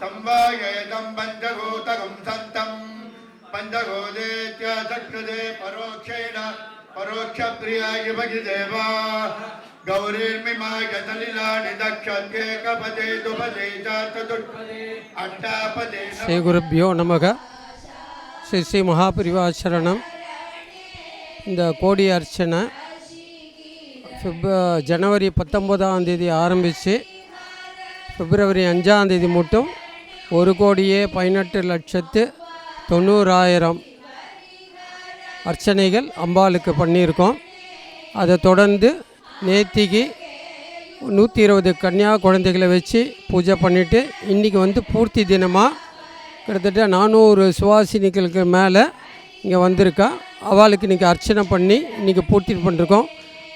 संवायेदं पंचभूतकं सन्तं पंचभूतेत्य चक्षुषे परोक्षेण परोक्षप्रियाय भगिदेवा गौरीर्मिमाय सलिलानि दक्षत्ये कपदे दुपदे चतुष्पदे अष्टापदे श्री गुरुभ्यो नमः श्री श्री महापरिवाचरणम இந்த கோடி அர்ச்சனை ஜனவரி 19ஆம் தேதி ஆரம்பித்து பிப்ரவரி 5ஆம் தேதி மட்டும் 1,18,90,000 அர்ச்சனைகள் அம்பாளுக்கு பண்ணியிருக்கோம். அதை தொடர்ந்து நேத்திக்கு 120 கன்னியா குழந்தைகளை வச்சு பூஜை பண்ணிவிட்டு இன்றைக்கி பூர்த்தி தினமாக கிட்டத்தட்ட 400 சுவாசினிகளுக்கு மேலே இங்கே வந்திருக்கா. அவளுக்கு இன்றைக்கி அர்ச்சனை பண்ணி இன்றைக்கி பூர்த்தி பண்ணிருக்கோம்.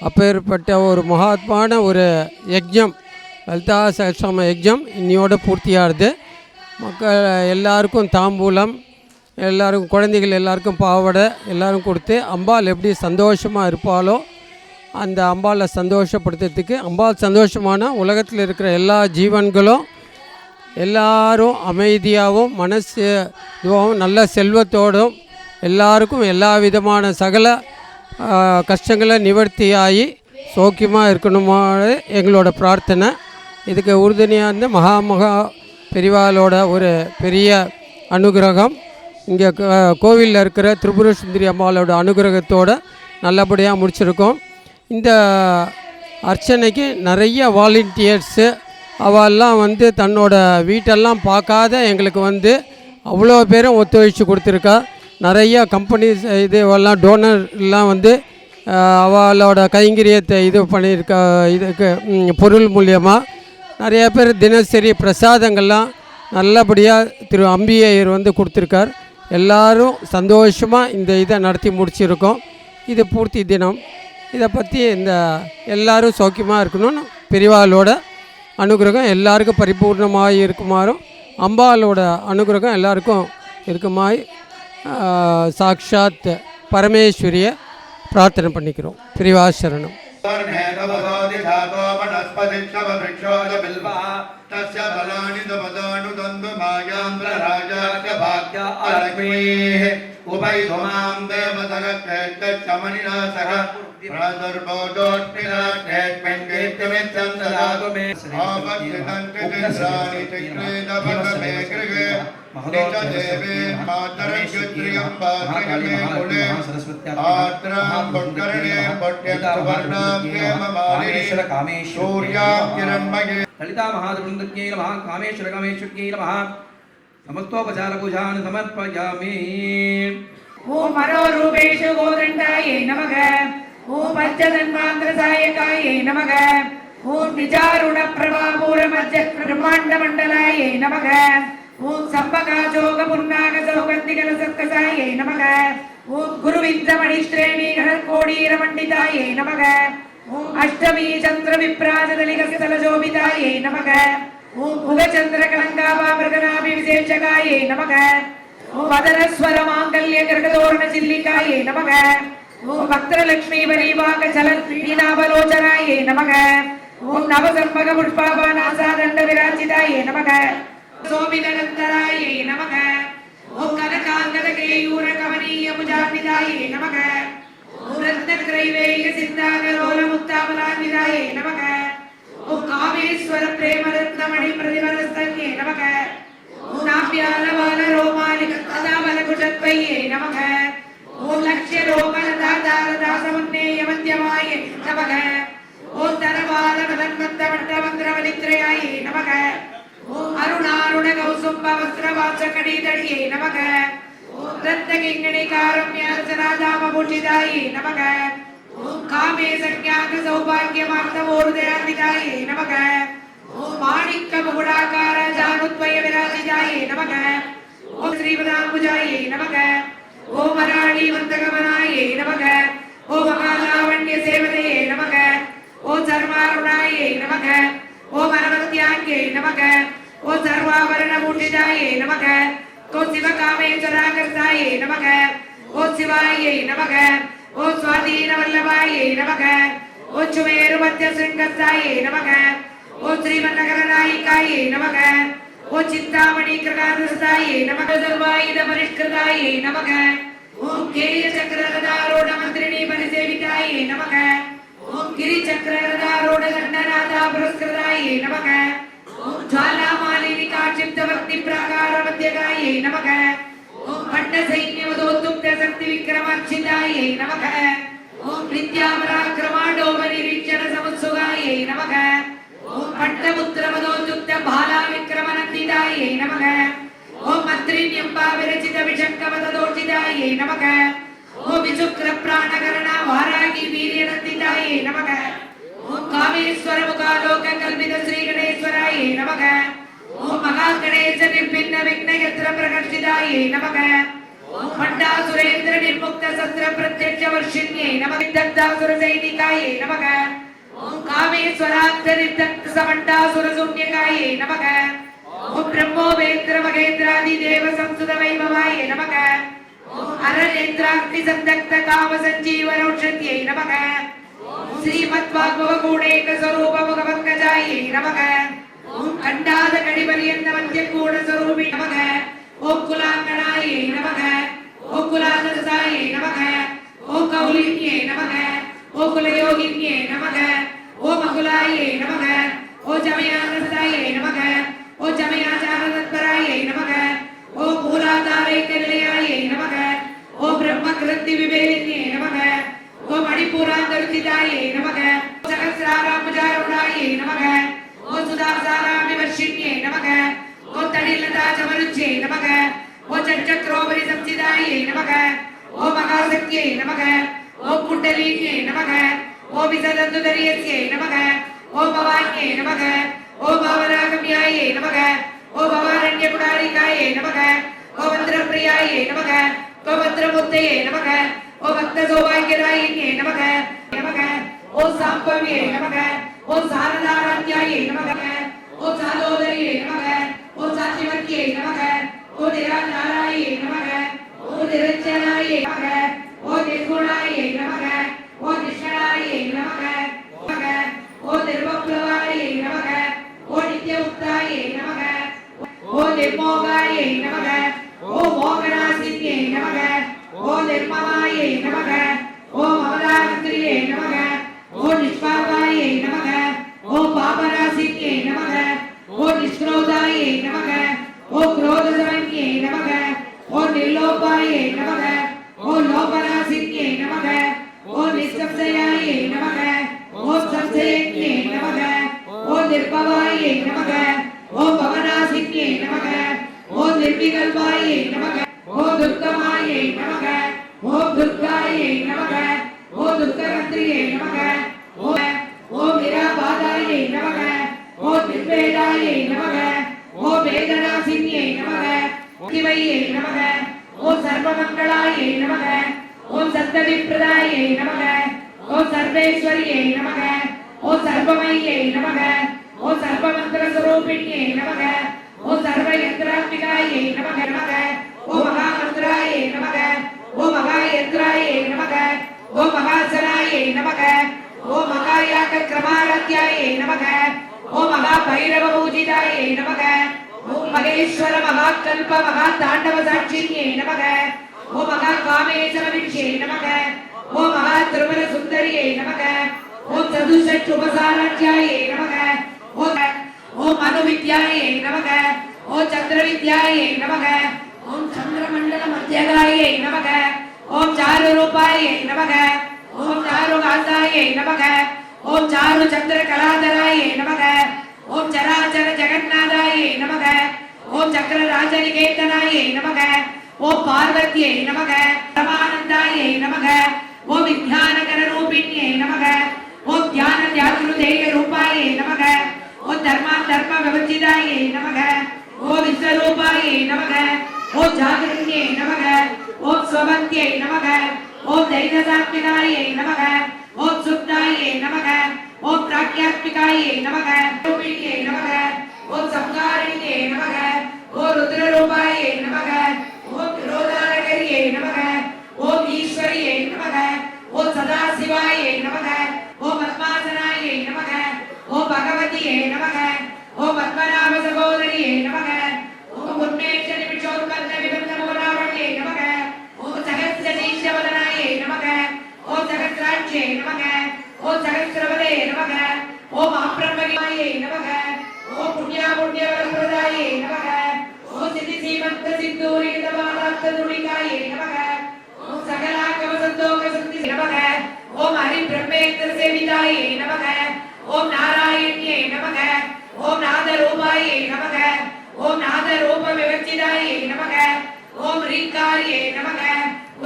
அப்பேற்பட்ட ஒரு மகாத்மான ஒரு யஜ்ஞம், லலிதா சகஸ்ரநாம யஜ்ஞம் இன்னையோட பூர்த்தியாகுது. மக்கள் எல்லாருக்கும் தாம்பூலம், எல்லாருக்கும் குழந்தைகள் எல்லாருக்கும் பாவடை எல்லோரும் கொடுத்து அம்பாள் எப்படி சந்தோஷமாக இருப்பாளோ அந்த அம்பாளை சந்தோஷப்படுத்துறதுக்கு, அம்பாள் சந்தோஷமான உலகத்தில் இருக்கிற எல்லா ஜீவன்களும் எல்லாரும் அமைதியாகவும் மனசு இதுவாகவும் நல்ல செல்வத்தோடும் எல்லாருக்கும் எல்லா விதமான சகல கஷ்டங்களை நிவர்த்தியாகி சௌக்கியமாக இருக்கணுமானது எங்களோட பிரார்த்தனை. இதுக்கு உறுதுணையாக இருந்த மகா பெரிவாளோட ஒரு பெரிய அனுகிரகம், இங்கே கோவிலில் இருக்கிற திரிபுர சுந்தரி அம்மாளோட அனுகிரகத்தோடு நல்லபடியாக முடிச்சிருக்கோம். இந்த அர்ச்சனைக்கு நிறைய வாலண்டியர்ஸு அவெல்லாம் தன்னோட வீட்டெல்லாம் பார்க்காத எங்களுக்கு அவ்வளோ பேரும் ஒத்துழைச்சி கொடுத்துருக்கா. நிறைய கம்பெனிஸ் இதுவெல்லாம் டோனர்லாம் அவளோட கைங்கரியத்தை இது பண்ணியிருக்கா. இதுக்கு பொருள் மூலியமாக நிறைய பேர் தினசரி பிரசாதங்கள்லாம் நல்லபடியாக திரு அம்பியர் கொடுத்துருக்கார். எல்லோரும் சந்தோஷமாக இந்த இதை நடத்தி முடிச்சிருக்கோம். இது பூர்த்தி தினம். இதை பற்றி இந்த எல்லோரும் சௌக்கியமாக இருக்கணும்னு பெரியவாளோட அனுகிரகம் எல்லாருக்கும் பரிபூர்ணமாக இருக்குமாறும் அம்பாளோட அனுகிரகம் எல்லாருக்கும் இருக்குமாய் சாக்ஷாத் பரமேஸ்வரியை பிரார்த்தனை பண்ணிக்கிறோம். பிரிவாசரணம். ललिता महाद्रवृंदक्यै नमः कामेश्वर कामेश्वर्यै नमः समस्तोपचार पूजान् समर्पयामि. ओम हरो रूपेषु गोदण्डायै नमः. ओम पंचतन्मात्रसायकायै नमः. ओम निजारुण प्रभापूर मध्य ब्रह्मांड मंडलायै नमः. ओम संपकाजोग पुन्नाग सौगंधिकल सत्कसायै नमः. ओम गुरुविंद मणिश्रेणी गणकोडीर मंडितायै नमः. ओम अष्टमी चंद्र विप्राजदलिक स्थलशोभितायै नमः. ओम उगचंद्र कलंकाभा मृगनाभि विशेषकायै नमः. ओम वदनस्वर मांगल्य गर्गतोरण चिल्लिकायै नमः. ओम भक्तलक्ष्मी वरीवाक चलन वीणावलोचनायै नमः. ओम नवसंभग पुष्पाभानासादंड विराजितायै नमः. सोमितनंतरायै नमः. ओम कनकांगद केयूर कमनीय मुजान्वितायै नमः. ओम रत्नग्रैवेय सिद्धागरोल मुक्तामलान्वितायै नमः. ओम कामेश्वर प्रेम रत्नमणि प्रतिमरस्तन्ये नमः. ओम नाभ्यालवाल रोमालिक कदाबल कुशत्वये नमः. ओम लक्ष्य रोमन दातार दासमुन्नेय मध्यमाये नमः. ओम तरवाल मदन्मत्त मट्टमन्त्रवलित्रयाये नमः. ओम अरुणारुण कौसुम्ब वस्त्रवाचकणीदडिये नमः. ओम रत्नकिङ्गणिकारुण्यार्चनादामभूषिताये नमः. ओम कामे संज्ञात सौभाग्यमार्तवोरुदयान्विताये नमः. ओम माणिक्य मुकुटाकार जानुद्वय विराजिताये नमः. ओम श्रीपदाम्बुजाये नमः. ओम वराळी वन्दगमनाये नमः. ओम महालावण्य सेवते नमः. ओम सर्वारुणाये नमः. ओम अनवत्याङ्गे नमः. ओम सर्वाभरणभूषिताये नमः. ओम शिवकामेश्वराकर्ताये नमः. ओम शिवाये नमः. ओम स्वाधीनवल्लभाये नमः. ओम सुमेरुमध्यशृङ्गस्ताये नमः. ओम श्रीमन्नगरनायिकाये नमः. ஓ சிந்தாமணி கிரகாதஸ்தாயே நமக சர்வாயுத பரிஷ்கிருதாயே நமக ஓம் கேய சக்கரரதாரோட மந்திரிணி பரிசேவிதாயே நமக ஓம் கிரி சக்கரரதாரோட கண்டநாதா புரஸ்கிருதாயே நமக ஓம் ஜாலா மாலினி காட்சிப்த பக்தி பிராகார மத்தியகாயே நமக ஓம் பண்ட சைன்யவதோத்துப்த சக்தி விக்ரமார்ச்சிதாயே நமக ஓம் வித்யாபராக்கிரமாடோப நிரீட்சண சமுத்சுகாயே நமக ஓம் பட்டபுத்திரவதோத்துப்த பாலா விக்ரமநந்திதாயே நமக ஓம் மத்ரிண்யம்பா விரச்சித விஷங்கவதோஷிதாயே நமக ஓம் விசுக்ர பிராணகரணா வாராகி வீரியநந்திதாயே நமக ஓம் காமேஸ்வர முகாலோக கல்பித ஸ்ரீ கணேஸ்வராயே நமக ஓம் மகா கணேச நிர்பின்ன விக்னயத்ர பிரகர்ஷிதாயே நமக ஓம் பண்டாசுரேந்திர நிர்முக்த சஸ்திர பிரத்யக்ஷ வர்ஷிண்யே நமக தத்தாசுர சைனிகாயே நமக ஓம் காமேஸ்வரார்த்த நிர்தக்த சமண்டாசுர சூன்யகாயே நமக ஓம் பிரம்மோபேந்திர மகேந்திராதி தேவ சம்சுத வைபவாயே நமக ஓம் அரநேந்திராக்னி சந்தக்த காம சஞ்சீவனௌஷத்யை நமக ஸ்ரீமத் வாக்பவ கூடேக ஸ்வரூப முகபங்கஜாயை நமக ஓம் கண்டாத கடிபரியந்த மத்திய கூட ஸ்வரூபி நமக ஓம் குலாங்கணாயை நமக ஓம் குலாதசாயை நமக ஓம் கௌலின்யே நமக ஓம் குலயோகின்யே நமக ஓம் அகுலாயை நமக ஓம் ஜமயானஸ்தாயை நமக ஓம் ஜமயாச்சாரதத்பராயை நமக ஓம் மூலாதாரைக்க நிலையாயை நமக ஓம் பிரம்ம கிருத்தி விவேதின்யே நமக ஓம் மணிபூராந்தருச்சிதாயை நமக சகசிராராம்புஜாருடாயை நமக ஓம் சுதாசாராமி வர்ஷிண்யே நமக ஓம் தடிலதா சமருச்சே நமக ஓம் சச்சக்ரோபரி சம்சிதாயை நமக ஓம் மகாசக்தியை நமக ஓம் குண்டலின்யே நமக ஓம் விசதந்துதரியஸ்யை நமக ஓம் பவான்யே நமக ஓம் பாவராகம்யாயை நமக ஓம் பவாரண்ய குடாரிகாயை நமக ஓம் மந்திரப்பிரியாயை நமக ஓம் மந்திரமுத்தையே நமக ஓ பக்த சௌபாகியராயின்யே நமக நமக ஓ சாம்பவ்யே நமக ஓ சாரதாராத்யாயே நமக ஓ சாதோதரியே நமக ஓ சாத்திவத்யே நமக ஓ நிராதாராயே நமக ஓ நிரஞ்சனாயே நமக ஓ நிர்குணாயே நமக ஓ நிஷ்களாயே நமக நமக ஓ நிர்வப்ளவாயே நமக ஓ நித்யமுக்தாயே நமக ஓ நிர்மோகாயே நமக ஓ மோகனாசின்யே நமக ஓ நிர்மமாயே நமக ஓ மமதானந்திரியே நமக ஓ நிஷ்பாபாயே நமக ஓ பாபராசின்யே நமக ஓ நிஷ்க்ரோதாயே நமக ஓ क्रोधसमन्ये நமக ஓ நிர்லோபாயே நமக ஓ லோபராசின்யே நமக ஓ நிஸ்சம்சயாயே நமக ஓ சம்சயன்யே நமக ஓ நிர்பவாயே நமக ஓ பவனாசின்யே நமக ஓ நிர்விகல்பாயே நமக ஓ துர்கமாயே நமக ஓ துர்காயே நமக ஓ துர்கரத்ரியே நமக ஓ விராபாதாயே நமக ஓ நிர்வேதாயே நமக ஓ வேதனாசின்யே நமக சிவையே நமக ஓ சர்வமங்களாயே நமக ஓ சத்தவிப்ரதாயே நமக ஓ சர்வேஸ்வரியே நமக ஓ சர்வமயே நமக ஓ சர்வமந்திர ஸ்வரூபிண்யே நமக ஓ சர்வயந்திராத்மிகாயே நமக நமக ஓ மகாமந்திராயே நமக ஓ மகாயந்திராயே நமக ஓ மகாசனாயே நமக ஓ மகாயாக கிரமாரத்யாயே நமக ஓ மகா பைரவ பூஜிதாயே நமக ஓம் மகேஸ்வர மகாகல்ப மகா தாண்டவ சாட்சியே நமக ஓ மகா காமேஸ்வர விக்ஷே நமக ஓ மகா திருமல சுந்தரியே நமக ஓம் சதுஷட் உபசாராட்யாயே நமக ஓம் மனு வித்யாயே நமக ஓ சந்திர வித்யாயே நமக ஓம் சந்திரமண்டல மத்தியகாயே நமக ஓம் சாரு ரூபாயே நமக ஓம் சாரு காந்தாயே நமக ஓம் சாரு சந்திர கலாதராயே நமக ஓம் சராச்சர ஜெகநாதாயே நமக ஓம் சக்கர ராஜநிகேதனாயே நமக ஓம் பார்வதியே நமக பரமானந்தாயே நமக ஓம் வித்யானகர ரூபிண்யே நமக ஓம் தியான தியாத்ருதேய ரூபாயே நமக ஓம் தர்ம விவர்ஜிதாயே நமக ஓம் விஸ்வரூபாயே நமக ஓம் ஜாகரண்யே நமக ஓம் ஸ்வபத்யே நமக ஓம் தைனசாத்மிகாயே நமக ஓம் சுத்தாயே நமக ஓம் பிராக்யாத்மிகாயே நமக ரூபிண்யே நமக ஓம் சம்ஹாரிண்யே நமக ஓம் ருத்ரரூபாயே நமக ஓம் விரோதாரகரியே நமக ஓம் ஈஸ்வரியே நமக ஓம் சதாசிவாயே நமக ஓம் பத்மாசனாயே நமக ஓம் பகவதியே நமக ஓம் பத்மநாப சகோதரியே நமக ஓம் அப்ரமகிமாயே நமக ஓம் புண்ணியவரப்பிரதாயே நமக ஓம் சித்தி சீமந்த சித்தூரித பாலாத்த துணிகாயே நமக ஓம் சகலாகம சந்தோக சக்தி நமக ஓம் ஹரி பிரம்மேந்திர சேவிதாயே நமக ஓம் நாராயண்யே நமக ஓம் நாத ரூபாயே நமக ஓம் நாத ரூப விவச்சிதாயே நமக ஓம் ரீகாரியே நமக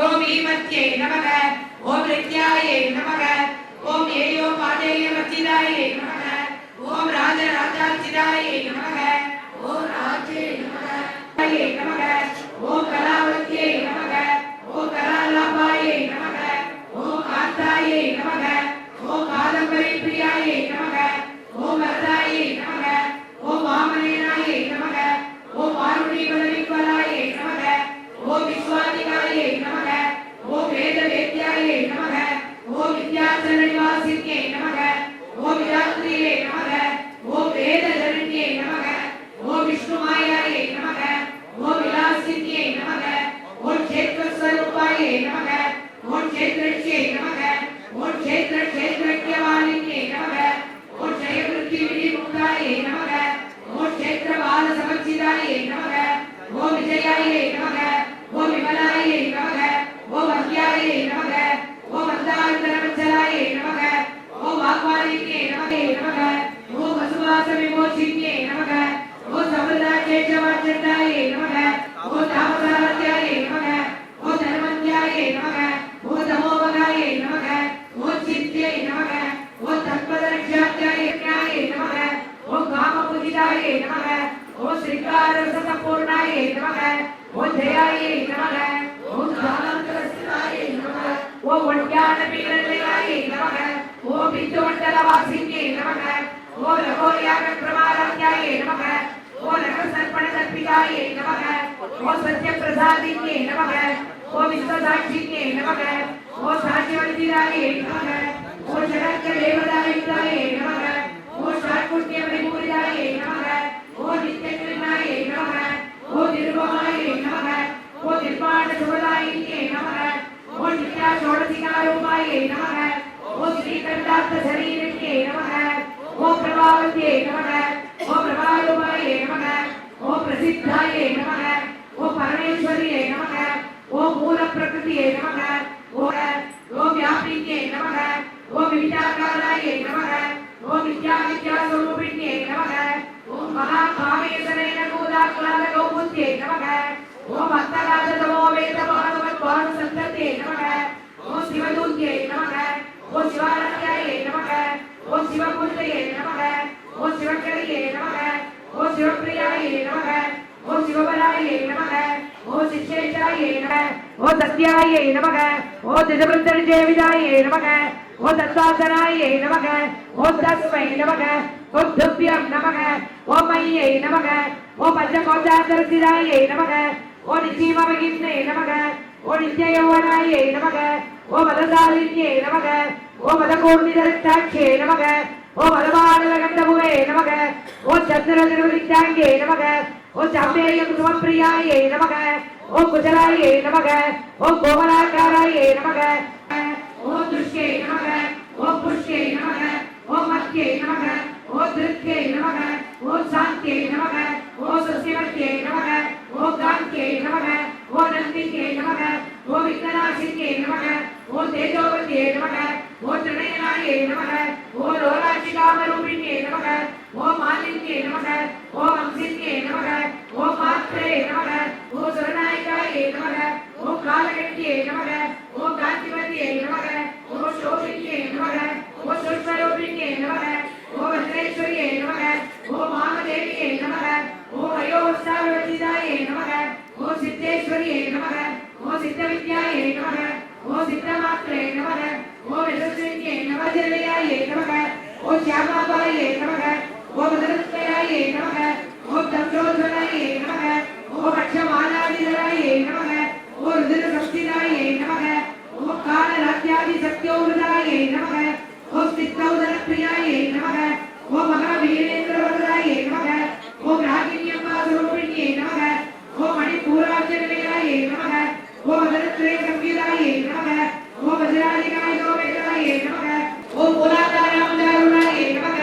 ஓம் ஈமத்யே நமக ஓம் ரித்யாயே நமக ஓம் ஏயோ பாதேய வச்சிதாயே நமக ஓம் ராஜராஜாச்சிதாயே நமக ஓம் ராஜே நமக ஓம் கலாவத்யே நமக ஓம் கலாலாபாயே நமக ஓம் காந்தாயே நமக ஓம் காதம்பரி பிரியாயே நமக ஓம் வரதாயே நமக ஓம் வாமனேனாயே நமக ஓம் வாருணி பதவிக்வலாயே நமக ஓம் விஸ்வாதிகாயே நமக ஓம் வேத வேத்யாயே நமக ஓம் வித்யாசன நிவாசின்யே நமக ஓம் விதாத்ரியே நமக ஓம் வேத ஜனன்யே நமக ஓம் விஷ்ணு மாயாயே நமக ஓம் விலாசின்யே நமக ஓம் க்ஷேத்ர ஸ்வரூபாயே நமக ஓம் க்ஷேத்ரக்ஷே நமக ஓம் க்ஷேத்ரக்யவாலின்யே நமக ஓம் க்ஷயவிருத்தி விதிமுக்தாயே நமக ஓம் க்ஷேத்ரபால சமச்சிதாயே நமக ஓம் விஜயாயே நமக ஓம் விமலாயே நமக ஓம் அத்யாயே நமக ஓம் அந்தாந்தரவச்சலாயே நமக ஓம் வாக்வாலின்யே நமக ஓம் வசுவாச விமோச்சின்யே நமக ஓம் சமுதாயேஷவாச்சண்டாயே நமக ஓம் தாமசாரத்யாயே நமக ஓம் தர்மந்யாயே நமக ஓம் தமோபகாயே நமக ஓம் சித்யே நமக ஓம் தத்பதரக்ஷாத்யாயே நமக ஓம் காமபுஜிதாயே நமக ஓம் ஸ்ரீகாரசதபூர்ணாயே நமக ஓம் ஜயாயே நமக ஓம் தானந்தரஸ்தாயே நமக ஓம் வட்யான பீடநிலையாயே நமக ஓம் வித்துமண்டலவாசின்யே நமக ஓம் ரகோயாக பிரமாராத்யாயே நமக ஓம் ரகசர்ப்பண கற்பிதாயே நமக ஓம் சத்யப்பிரசாதின்யே நமக ஓம் விஸ்வசாட்சின்யே நமக ஓம் சாட்சிவந்திதாயே நமக ஓம் ஜகத்க தேவதாயிதாயே நமக ஓம் ஷாட்குட்ய பரிபூரிதாயே நமக ஓம் நித்யகிருணாயே நமக ஓம் நிருபமாயே நமக ஓம் நிர்வாண சுபதாயின்யே நமக ஓம் நித்யா ஷோடசிகாரூபாயே நமக ஓம் ஸ்ரீகண்டார்த்த சரீரண்யே நமக ஓம் பிரபாவத்யே நமக ஓம் பிரபாரூபாயே நமக ஓம் பிரசித்தாயே நமக ஓம் பரமேஸ்வரியே நமக ஓம் மூல பிரகிருதியே நமக ஓம் வியாபின்யே நமக ஓம் வித்யாகாராயே நமக ஓம் வித்யாஸ்வரூபிண்யே நமக ஓம் மகாகாமேசனேன கூதாக்லாத கௌமுத்யே நமக ஓம் அந்தராஜதமோ வேத பாகவத் பானு சந்தத்யே நமக ஓம் சிவதூத்யே நமக ஓம் சிவாரத்யாயே நமக ஓம் சிவபுத்ரயே நமக ஓம் சிவக்கரியே நமக ஓம் சிவப்பிரியாயே நமக ஓம் சிவபராயே நமக ஓம் சிச்சேஷாயே நமக ஓம் சத்யாயே நமக ஓம் திஜபிருத்தரிஜேவிதாயே நமக ஓம் தத்தாசனாயே நமக ஓம் தஸ்மை நமக ஓம் துப்யம் நமக ஓம் மையே நமக ஓம் பஞ்சகோஜாந்தரசிதாயே நமக ஓம் நிச்சீமமகிம்னே நமக ஓம் நித்யயௌவனாயே நமக ஓம் மதசாலின்யே நமக ஓம் மதகோர்ணிதரத்தாட்சே நமக ஓம் மதபாடலகண்டமுகே நமக ஓம் சந்திரதிருவதித்தாங்கே நமக ஓம் சாம்பேயம் சுமப்பிரியாயே நமக ஓம் குஜலாயே நமக ஓம் கோமலாக்காராயே நமக ஓம் துஷ்யே நமக ஓம் புஷ்யே நமக ஓம் மத்யே நமக ஓம் திருத்யே நமக ஓம் சாந்தியே நமக ஓம் சுசிவத்யே நமக ஓம் காந்தியே நமக ஓம் நந்தியே நமக ஓம் விக்னநாசின்யே நமக ஓம் தேஜோவத்யே நமக ஓம் திரிநயனாயே நமக ஓம் லோலாட்சிகாமரூபிண்யே நமக ஓம் மாலின்யே நமக ஓம் அம்சின்யே நமக ஓம் மாத்ரே நமக ஓம் சுரநாயகாயே நமக ஓம் காலகண்யே நமக ஓம் காந்திமதியே நமக ஓம் சோபின்யே நமக ஓம் சுஷ்மரூபிண்யே நமக ஓம் வஜ்ரேஸ்வரியே நமக ஓம் மாமதேவியே நமக ஓம் அயோவஸ்தாவதிதாயே நமக ஓம் சித்தேஸ்வரியே நமக ஓம் சித்தவித்யாயே நமக ஓம் சித்தமாத்ரே நமக ஓம் யசஸ்வின்யே நமக ஜெயயாயே நமக ஓம் ஷியாமாபாயே நமக ஓம் மதரத்மயாயே நமக ஓம் தம்சோத்வனாயே நமக ஓம் அக்ஷமாலாதிதராயே நமக ஓம் ருதிரசக்திதாயே நமக ஓம் காலராத்யாதி சக்தியோருதாயே நமக ஓம் சித்தௌதரப்பிரியாயே நமக ஓம் மகாவீரேந்திரவரதாயே நமக ஓம் ராகின்யம்மாஸ்வரூபிண்யே நமக ஓம் மணிப்பூராஜனிலையாயே நமக ஓம் மதரத்ரே சங்கீதாயே நமக ஓம் வஜ்ராதிகாய கோவேதாயே நமக ஓம் மூலாதாராமதாருணாயே நமக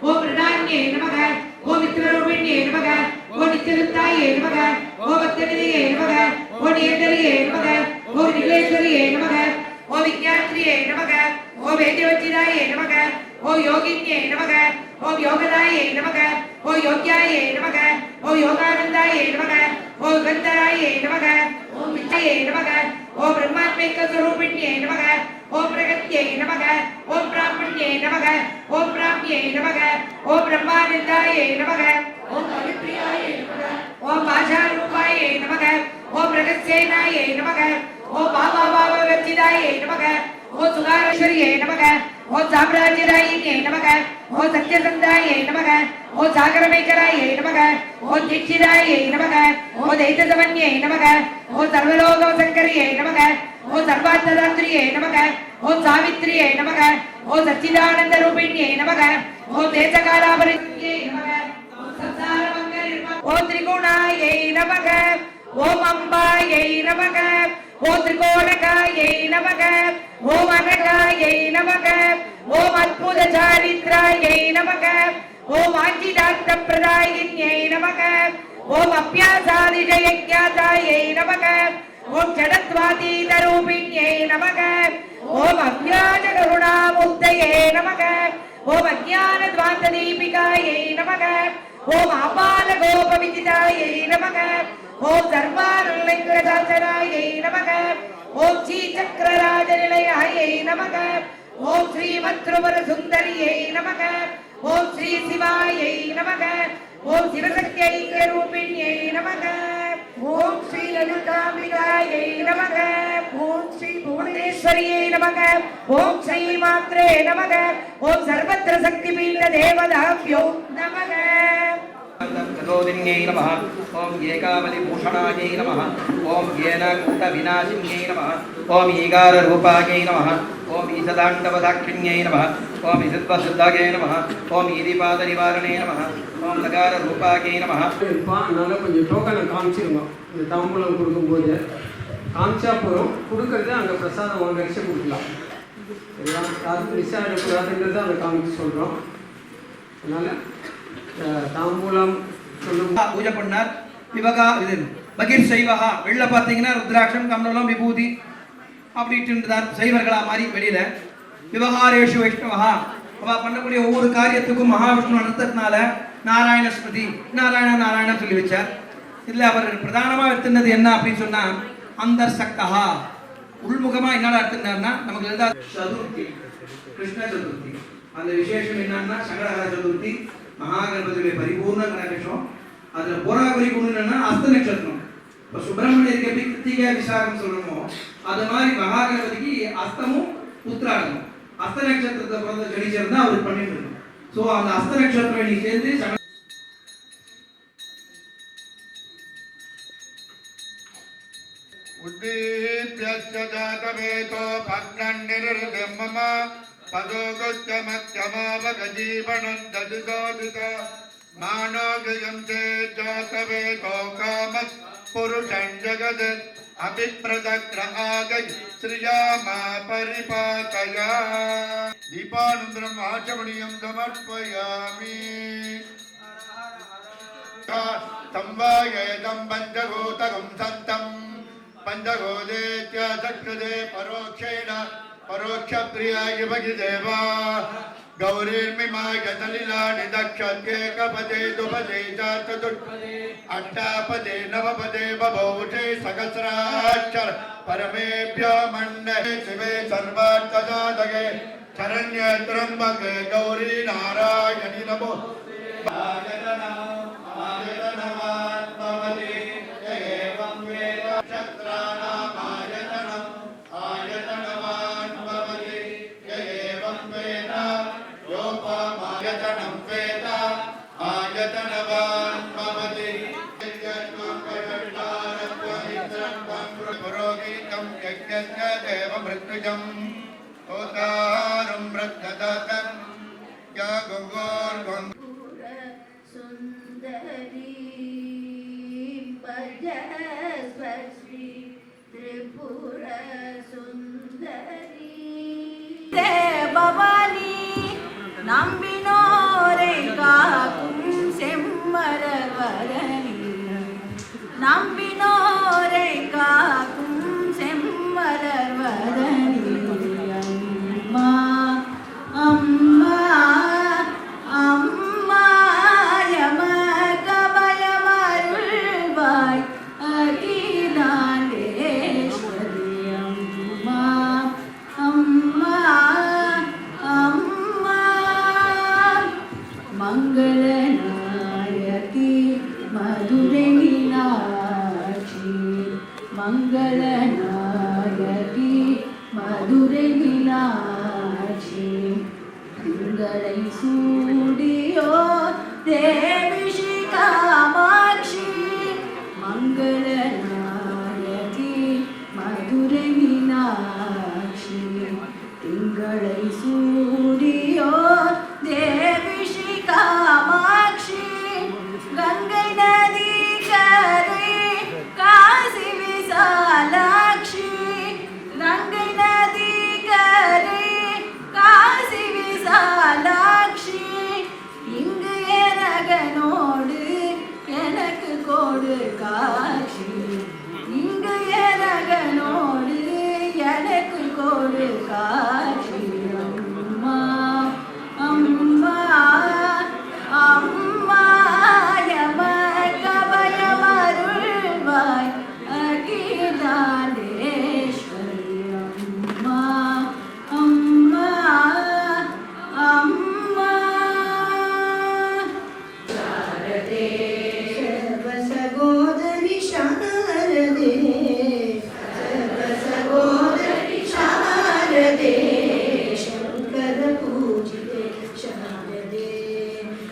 ஓம் பிரதான்யே நமக ஓம் மித்ரரூபிண்யே நமக ஓம் நித்யலுப்தாயே நமக ஓம் பக்தநிதியே நமக ஓம் நியந்தரியே நமக ஓம் நிகலேஸ்வரியே நமக ஓம் விஞ்ஞாத்ரியே நமக ஓம் வேத்யவச்சிதாயே நமக ஓம் யோகின்யே நமக ஓம் யோகதாயே நமக ஓம் யோக்யாயே நமக ஓம் யோகானந்தாயே நமக ஓம் கந்தராயே நமக ஓம் வித்யே நமக ஓம் பிரம்மாத்மிக ஸ்வரூபிண்யே நமக ஓம் பிரகத்யே நமக ஓம் பிராமண்யே நமக ஓம் பிராம்யே நமக ஓம் பிரம்மானந்தாயே நமக ஓம் கவிப்ரியாயே நமக ஓம் பாஷாரூபாயே நமக ஓம் பிரகத்சேனாயே நமக ஓம் பாபாபாவவர்ஜிதாயே நமக ஓம் சுகாரேஸ்வரியே நமக ஓம் சாம்ராஜ்யராயின்யே நமக ஓம் சத்யசந்தாயே நமக ஓம் சாகரமேகராயே நமக ஓம் தீட்சிதாயே நமக ஓம் தைத்தசமன்யே நமக ஓம் சர்வலோகவசங்கரியே நமக ஓம் சர்வார்த்ததாத்ரியே நமக ஓம் சாவித்ரியே நமக ஓம் சச்சிதானந்த ரூபிண்யே நமக ஓம் தேசகாலாபரியே நமக ஓம் சம்சாரமங்கரிர்ம ஓம் திரிகுணாயை நமக ஓம் அம்பாயை நமக ஓம் திரிகோணகாயை நமக ஓம் அனகாயை நமக ஓம் அற்புத சாரித்ராயை நமக ஓம் ஆஞ்சிதார்த்த பிரதாயின்யை நமக ஓம் அப்யாசாதிஜயஜாதாயை நமக ஓம் ஜடத்வாதீத ரூபிண்யை நமக ஓம் அவ்யாஜ கருணாமுக்தயே நமக ஓம் அஜ்ஞான துவாந்த தீபிகாயை நமக ஓம் ஆபால கோபவிதிதாயை நமக ஓம் சர்வாருள்ளிங்கசாசனாயை நமக ஓம் ஸ்ரீ சக்கரராஜ நிலையாயை நமக ஓம் ஸ்ரீமத்ருவர சுந்தரியை நமக ஓம் ஸ்ரீ சிவாயை நமக ஓம் சிவசக்தியை ரூபிண்யை நமக ஓம் ஸ்ரீ லலிதாம்பிகாயை நமக ஓம் ஸ்ரீ புவனேஸ்வரியை நமக ஓம் ஸ்ரீ மாத்ரே நமக ஓம் சர்வத்ர சக்தி பீட தேவதாப்யோ நமக கதோதின்யை நமः ஓம் ஏகாவலி பூஷணாயை நமः ஓம் ஏனகூட விநாசின்யை நமः ஓம் ஈகார ரூபாயை நமः ஓம் ஈசதாண்டவதாக்கின்யை நமः ஓம் இசித்வசித்தாயை நமः ஓம் ஈதிபாத நிவாரணே நமः ஓம் லகார ரூபாயை நமः. அதனால கொஞ்சம் டோக்கனை காமிச்சிருங்க. இந்த தாம்பூலம் கொடுக்கும்போது காமிச்சா போதும், கொடுக்கறது அங்கே பிரசாதம் வாங்க வச்சு கொடுக்கலாம். சரியா? யாருக்கும் மிஸ் ஆகிடக்கூடாதுன்றது அதை காமிச்சு சொல்கிறோம். அதனால் தாம்பூலம் சொல்லும் பூஜை பண்ணார். விவகா இது பகீர் சைவகா வெளில பார்த்தீங்கன்னா ருத்ராட்சம் கமலம் விபூதி அப்படின்ட்டு சைவர்களா மாதிரி வெளியில. விவகாரேஷு வைஷ்ணவா அவ பண்ணக்கூடிய ஒவ்வொரு காரியத்துக்கும் மகாவிஷ்ணு அனுத்தத்தினால நாராயண ஸ்மிருதி நாராயண நாராயணன் சொல்லி வச்சார். இதில் அவர் பிரதானமாக எடுத்துனது என்ன அப்படின்னு சொன்னா அந்தர் சக்தகா உள்முகமா என்னடா எடுத்துனார்னா நமக்கு இருந்தா சதுர்த்தி கிருஷ்ண சதுர்த்தி. அந்த விசேஷம் என்னன்னா சங்கடஹர சதுர்த்தி மகாகணபதியுடைய பரிபூர்ண கணேசம். அதுல போராபரி குணம் என்னன்னா அஸ்த நட்சத்திரம். இப்போ சுப்பிரமணியருக்கு எப்படி கிருத்திகை விசாகம் சொல்லணுமோ அது மாதிரி மகாகணபதிக்கு அஸ்தமும் உத்திராடமும் அஸ்த நட்சத்திரத்தை பிறந்த ஜனிச்சர் தான் அவர் பண்ணிட்டு இருக்கோம். ஸோ அந்த அஸ்த நட்சத்திரம் நீ சேர்ந்து உத்தீப்யச்சதாதவேதோ பக்னன்னிருதம் மம பதோகுச்சமத்யமாவகஜீவனம் ததுதோதித மானோகயம் தே ஜாதவேதோ காமத் புருஷன் ஜகத் அபிப்ரதக்ர ஆகை ஸ்ரீயாமா பரிபாதயா. தீபானந்தரம் ஆச்சமணியம் சமர்ப்பயாமி. संवायेदं पञ्चभूतकं सन्तं पञ्चभूतेत्य चक्षुषे परोक्षेण परोक्षप्रियाय भगिदेवा गौरीर्मिमाय सलिलानि दक्षत्ये कपदे दुपदे च चतुष्पदे अष्टापदे नवपदे बभूषे सहस्राक्षर परमेभ्यो मण्डले शिवे सर्वार्थसाधके शरण्ये त्र्यम्बके गौरी नारायणि नमो பவானி நம்பினோரை கங்களை சூடியோ தேவி ஸ்ரீ காமாட்சி மங்கள நாயகி மதுரை மீனாட்சி திங்களை சூடியோ தேவி ஸ்ரீ காமாட்சி கங்கை நதி கரை காசி விசாலாட்சி கங்கை நதி கரை காசி விசாலாட்சி இங்கு எனகனோடு எனக்கு கோடு காட்சி இங்கு எனகனோடு எனக்கு கோடு காட்சி அம்மா அம்மா அம்மா யமகபயமருள்வாய் அகிலாண்டேஸ்வரி அம்மா அம்மா அம்மா சாரதே சர்வ சகோதரி சாரதே சர்வ சகோதரி சாரதே शंकर पूजिते शारदे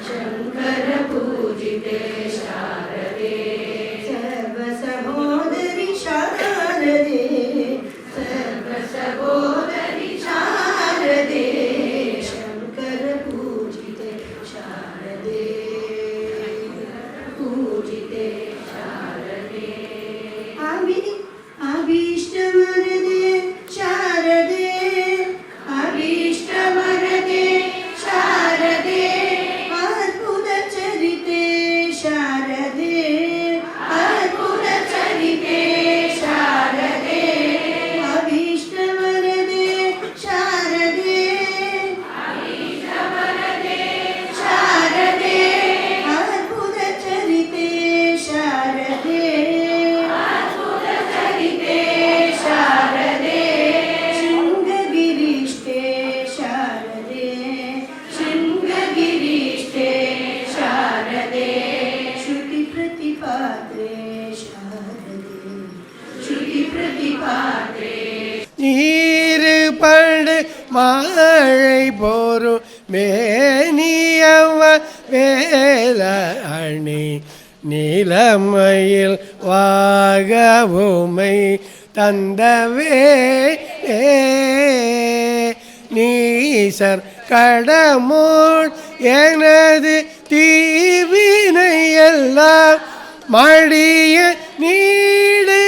शंकर पूजिते शारदे सर्व सहोदरी शारदे सर्व सहोदरी शारदे शंकर पूजिते शारदे पूजिते शारदे अभीष्टवरदे शारदे अभीष्टवरदे शारदे अद्भुत चरिते शारदे अद्भुत चरिते शारदे अभीष्टवरदे शारदे अभीष्टवरदे शारदे अद्भुत चरिते शारदे अद्भुत चरिते शारदे शृंगगिरिष्टे शारदे शृंगगिरिष्टे शारदे श्रुति प्रतिपात्रे शारदे श्रुति प्रतिपात्रे நீருபடு மழை போரும் மேனியவ வேல அணி நீலமயில் வாகவுமை தந்தவே நீசர் கடமோள் எனது தீவினை எல்லாம் மடிய நீடு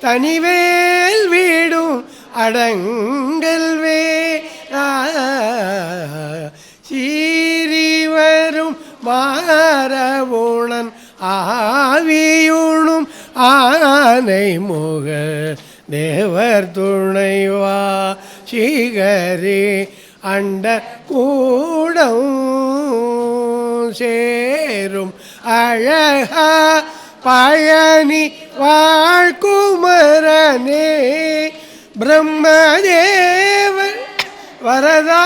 தனிவேல் வீடும் அடங்கல்வே சீறி வரும் மாறவுணன் ஆவியுணும் ஆனை முக தேவர் துணைவா சிகரி அண்ட கூடம் சேரும் அழகா பழனி வாழ்குமரனே பிரம்மதேவன் வரதா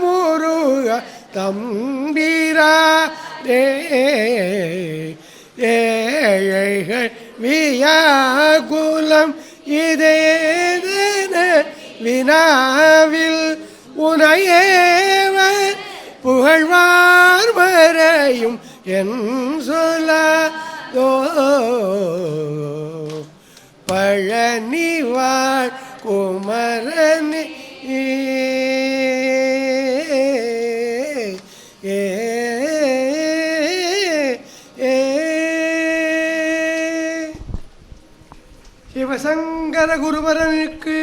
முருக தம்பிரா ஏழைகள் வியாகுலம் இதேதன வினாவில் உனையேவர் புகழ்வார் வரையும் என் சொல்லாதோ பழனி வாழ் குமரனி சிவசங்கர குருபரனுக்கு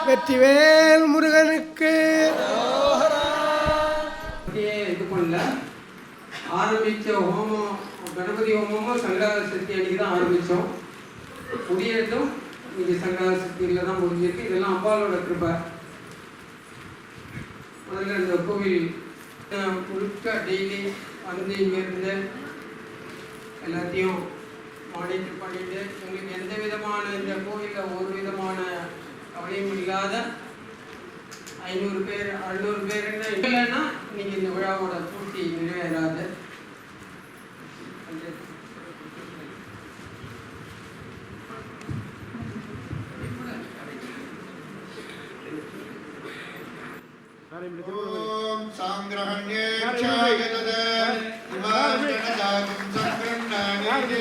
வெற்றிவேல் முருகனுக்கு இது பண்ணல ஆரம்பித்த ஹோமம் கணபதி ஹோமமும் சங்கராத சக்தி அன்னைக்கு தான் ஆரம்பித்தோம். முடியட்டும் இன்னைக்கு சங்கராத சக்தியில் தான் முடிஞ்சிருக்கு. இதெல்லாம் அம்பாலோட கிருபை. முதல்ல இந்த கோவில் முழுக்க டெய்லி வந்து இங்கேருந்து எல்லாத்தையும் மானிட்டர் பண்ணிட்டு உங்களுக்கு எந்த விதமான இந்த கோவிலில் ஒரு விதமான கவலையும் இல்லாத 500 பேர் 600 பேர் இல்லைன்னா இன்னைக்கு இந்த விழாவோட பூர்த்தி நிறைவேறாது. ஓம் சாங்கிரஹண்யேச்சாயததே இமாஞ்சனதாகும் சங்கிரண்ணானீதி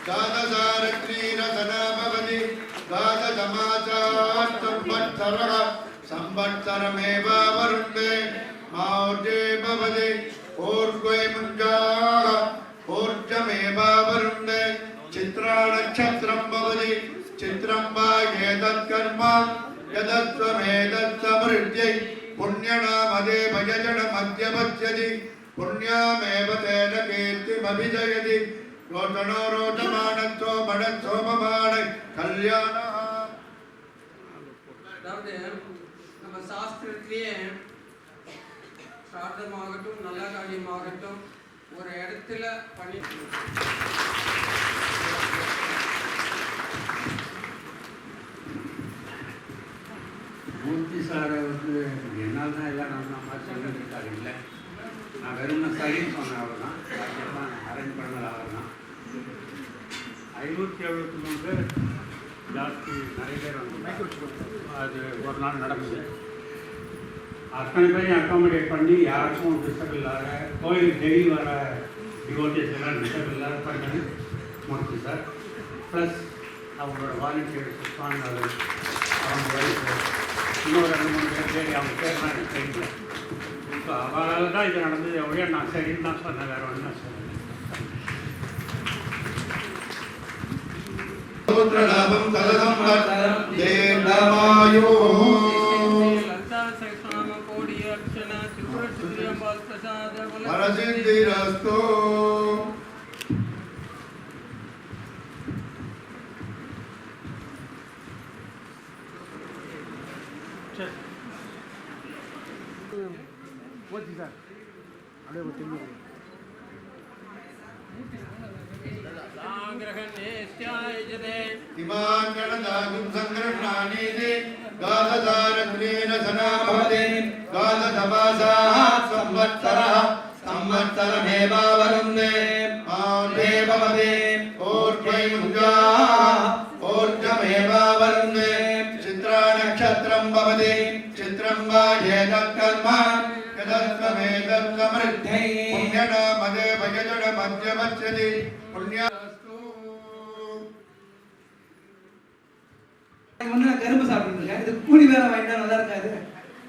தாதசாரக்ரீரசனா பவதி தாதசமாசாஸ்தம்பத்சரः சம்பத்சரமேவாவருந்தே மார்ஜே பவதி ஓர்க்வே முஞ்சாः ஓர்ஜமேவாவருந்தே சித்ராநக்ஷத்ரம் பவதி சித்ரம் வா ஏதத்கர்ம யதத்வமேதத்சமருத்யை புண்ணியநாமதே भजजनमद्यपच्यति पुण्यामेव तेन कीर्तिमभिजयति रोचनो रोचमानत्वो मणत्सोममाण कल्याणः அதாவது நம்ம சாஸ்திரத்திலேயே பிரார்த்தமாகட்டும் நல்ல காரியமாகட்டும் ஒரு இடத்துல பண்ணி மூர்த்தி சாரை வந்து என்னால் தான் எல்லாம் நடந்த மாதிரி சொல்லியிருக்காரு இல்லை நான் வெறும் சரின்னு சொன்னேன் அவர் தான் பாக்கியெல்லாம் அரேஞ்ச் பண்ணது அவர் தான் 573 பேர் ஜாஸ்தி நிறைய பேர் வந்து அது ஒரு நாள் நடக்குது அத்தனை பேரையும் அக்காமடேட் பண்ணி யாருக்கும் டிஸ்டர்ப் இல்லாத கோயிலுக்கு டெய்லி வர டிவோட்டிஸ் எல்லாம் டிஸ்டர்ப் இல்லாத பண்ணி மூர்த்தி சார் ப்ளஸ் அவங்களோட வாலண்டியர்ஸ் சுவாமிநாதன் அவங்க வயசு இன்னொரு 2-3 பேர் அவங்க பேர்லாம் எனக்கு தெரியல இப்போ அவரால் தான் இது நடந்தது எவ்வளோ நான் சரின்னு தான் சொன்னேன் வேறு ஒன்றும் தான் சொன்னேன் லாபம் கலசம்பத்சரம் தேர்ணமாயோ வரசித்திரஸ்தோ இமாஞ்சனதாகும் சங்கிரஹ்ணானீதி தாதசாரக்ரீரசனா பவதி தாதசமாசாः சம்வத்சரः சம்வத்சரமேவாவருந்தே மாதே பவதி ஓர்க்வை முஞ்சாः ஓர்ஜமேவாவருந்தே சித்ராநக்ஷத்ரம் பவதி சித்ரம் வா ஏதத்கர்ம யதத்வமேதத்சமருத்யை புண்ணியநாமதே भजजनमद्यपच्यति पुण्यास्तु வந்து நான் கரும்பு சாப்பிட்டு இருக்கேன் இது கூலி வேற வாங்கிட்டா நல்லா இருக்காது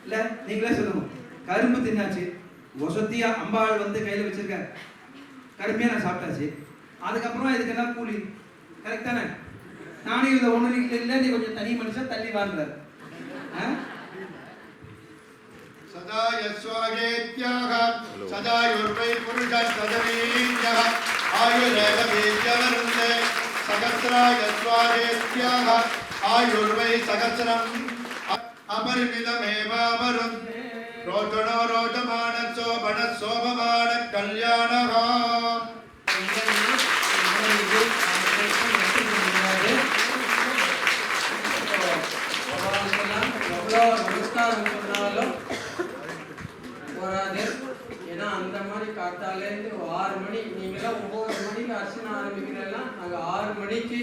இல்ல நீங்களே சொல்லுங்க கரும்பு தின்னாச்சு வசதியா அம்பாள் வந்து கையில வச்சிருக்காரு கருமையா நான் சாப்பிட்டாச்சு அதுக்கப்புறம் இதுக்கு என்ன கூலி கரெக்ட் தானே நானே இதை ஒண்ணு இல்லை நீ கொஞ்சம் தனி மனுஷன் தள்ளி வாழ்றாரு सदा यस्वागेत्याः सदा युर्वै पुरुषः सदवीर्यः आयुरेव वीर्यवरुन्धे सहस्रा यस्वागेत्याः आयुर्वै सहस्रम् अपरिमितमेवावरुन्धे रोचनो रोचमानसो भणसोममाण कल्याणः நமஸ்காரம் சொன்னாலும் போராது. ஏன்னா அந்த மாதிரி காத்தாலேருந்து 6 மணி நீங்களாம் 9 மணிக்கு அர்ச்சனை ஆரம்பிக்கிறதெல்லாம் நாங்கள் 6 மணிக்கு